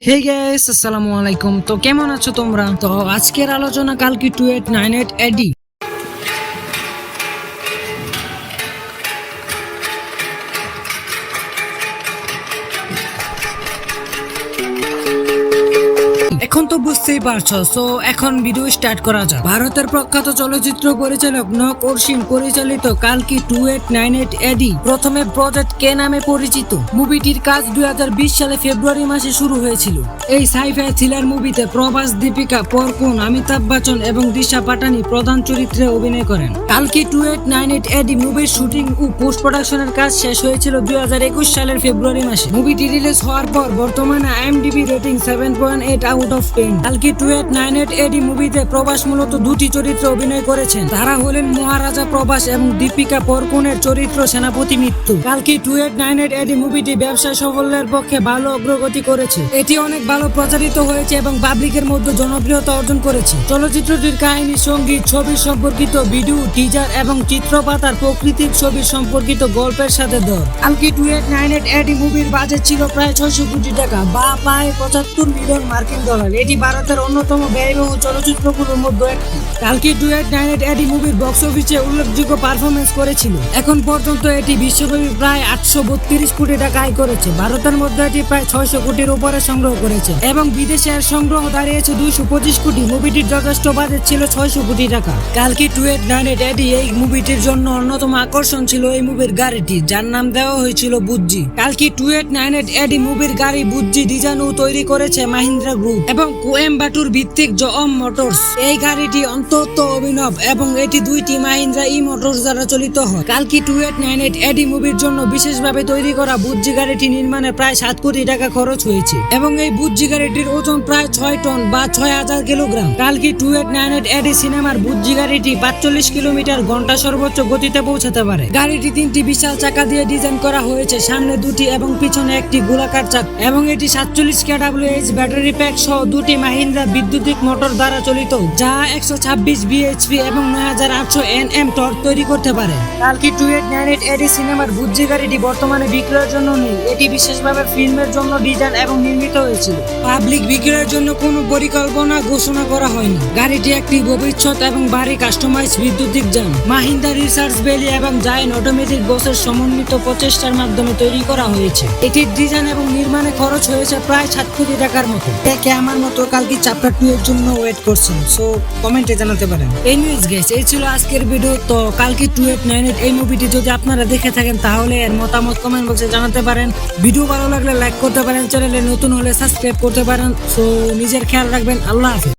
Hey guys, আসসালামু আলাইকুম। তো কেমন আছো তোমরা? তো আজকের আলোচনা কালকি 2898 এডি। এখন তো বুঝতেই পারছো, সো এখন ভিডিও স্টার্ট করা যাক। ভারতের প্রখ্যাত চলচ্চিত্র পরিচালক নক অর্শিন পরিচালিত কালকি 2898 এডি প্রথমে প্রজেক্ট কে নামে পরিচিত। মুভিটির কাজ 2020 সালে ফেব্রুয়ারি মাসে শুরু হয়েছিল। এই সাইফাই থ্রিলার মুভিতে প্রভাস, দীপিকা পাড়ুকোন, অমিতাভ বচ্চন এবং দিশা পাটানি প্রধান চরিত্রে অভিনয় করেন। কালকি 2898 এডি মুভির শুটিং ও পোস্ট প্রোডাকশনের কাজ শেষ হয়েছিল 2021 সালের ফেব্রুয়ারি মাসে। মুভিটি রিলিজ হওয়ার পর বর্তমানে IMDb রেটিং 7.8 আউট অফ 10। কালকি 2898 এডি মুভিতে প্রভাস মূলত দুটি চরিত্রে অভিনয় করেছেন। তারা হলেন মহারাজা প্রভাস এবং দীপিকা পাড়ুকোনের চরিত্র সেনাপতি মৃত্যু। কালকি 2898 এডি মুভিটি ব্যবসায় সাফল্যের পক্ষে ভালো অগ্রগতি করেছে। এটি অনেক ভালো প্রচারিত হয়েছে এবং পাবলিকের মধ্যে জনপ্রিয়তা অর্জন করেছে। চলচ্চিত্রটির কাহিনী, সঙ্গীত, ছবি সম্পর্কিত ভিডিও, টিজার এবং চিত্রপাতার প্রকৃতির ছবি সম্পর্কিত গল্পের সাথে দর। কালকি 2898 এডি মুভির বাজেট ছিল প্রায় 600 কোটি টাকা বা প্রায় 75 মিলিয়ন মার্কিন ডলার। এটি ভারতের অন্যতম ব্যয়বহুল চলচ্চিত্রগুলোর মধ্যে একটি। কালকি 2898 এডি মুভির বক্স অফিসে উল্লেখযোগ্য পারফরমেন্স করেছিল। এখন পর্যন্ত এটি বিশ্বব্যাপী প্রায় 832 কোটি টাকা আয় করেছে। ভারতের মধ্যে এটি প্রায় 600 কোটির উপরে সংগ্রহ করেছে এবং বিদেশে এর সংগ্রহ দাঁড়িয়েছে 225 কোটি। মুভিটির যথেষ্ট বাজেট ছিল 600 কোটি টাকা। কালকি 2898 এডি এই মুভিটির জন্য অন্যতম আকর্ষণ ছিল এই মুভির গাড়িটি, যার নাম দেওয়া হয়েছিল বুজ্জি। কালকি 2898 এডি মুভির গাড়ি বুজ্জি ডিজাইন ও তৈরি করেছে মাহিন্দ্রা গ্রুপ এবং কোয়েম্বাটুর ভিত্তিক জম মোটরস। এই গাড়িটি অত্যন্ত অভিনব এবং এটি দুইটি মাহিন্দ্রা ই মোটরস দ্বারা চালিত হয়। কালকি 2898 এডি মুভির জন্য বিশেষভাবে তৈরি করা বুজ্জি গাড়িটি নির্মাণে প্রায় 7 কোটি টাকা খরচ হয়েছে এবং এই বুজ্জি গাড়িটির ওজন প্রায় 6 টন বা 6000 কিলোগ্রাম। কালকি 2898 এডি সিনেমার বুজ্জি গাড়িটি 45 কিলোমিটার ঘন্টা সর্বোচ্চ গতিতে পৌঁছাতে পারে। গাড়িটি 3টি বিশাল চাকা দিয়ে ডিজাইন করা হয়েছে, সামনে 2টি এবং পিছনে একটি গোলাকার চাকা, এবং এটি 47 kWh ব্যাটারি প্যাক সহ 2টি মাহিন্দ্রা বৈদ্যুতিক মোটর দ্বারা চালিত, যা 126 bhp এবং 9800 Nm টর্ক তৈরি করতে পারে। কালকি 2898 এডি সিনেমার বুজ্জি গাড়িটি বর্তমানে বিক্রয়ের জন্য নেই। এটি বিশেষভাবে ফিল্মের জন্য ডিজাইন এবং নির্মিত হয়েছিল। পাবলিক বিক্রয়ের জন্য কোনো পরিকল্পনা ঘোষণা করা হয়নি। গাড়িটি একটি ভবিষ্যৎ এবং ভারী কাস্টমাইজ বৈদ্যুতিক যান। মাহিন্দ্রা রিসার্চ ভ্যালি এবং জায়ান্ট অটোমেটিক বসের সমন্বিত প্রচেষ্টার মাধ্যমে তৈরি করা হয়েছে। এটির ডিজাইন এবং নির্মাণে খরচ হয়েছে প্রায় 7 কোটি টাকার মতো। দেখে আমার মতো কালকি চ্যাপ্টার 2 এর জন্য ওয়েট করছেন, সো কমেন্টে জানাতে পারেন। এই নিউজ গাইস, এই ছিল আজকের ভিডিও। তো কালকি 2898 এই মুভিটি যদি আপনারা দেখে থাকেন তাহলে এর মতামত কমেন্ট বক্সে জানাতে পারেন। ভিডিও ভালো লাগলে লাইক করতে পারেন, চ্যানেলে নতুন হলে সাবস্ক্রাইব করতে পারেন। সো নিজের খেয়াল রাখবেন। আল্লাহ হাফেজ।